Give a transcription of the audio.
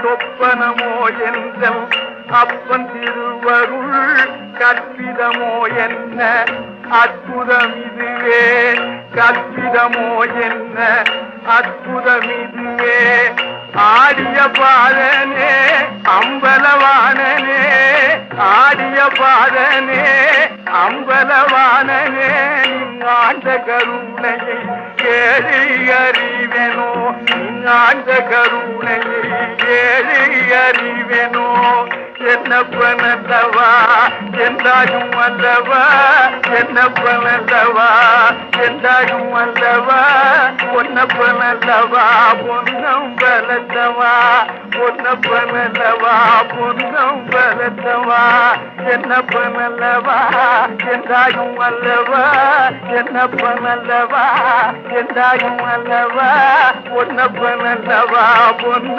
சொப்பனமோ என்றல் அப்பன் திருவருள் கற்பிதமோ என்ன அற்புதம் இதுவே கற்பிதமோ என்ன அற்புதம் இதுவே ஆடிய பாதனே அம்பலவானனே ஆடிய பாதனே அம்பலவானனே நீங்காண்ட கருணையை ஏழை அறிவெனோ நீங்காண்ட கருணையை ஏழை அறிவெனோ என்னப்பனல்லவா என்றாயும் அல்லவா என்னப்பனல்லவா என்றாயும் அல்லவா பொன்னப்பனல்லவா பொன்னம் பலத்தவா பொன்னப்பனல்லவா பொன்னம் பலத்தவா என்னப்பனல்லவா என்றாயும் அல்லவா என்னப்பனல்லவா என்றாயும் அல்லவா பொன்னப்பனல்லவா பொன்ன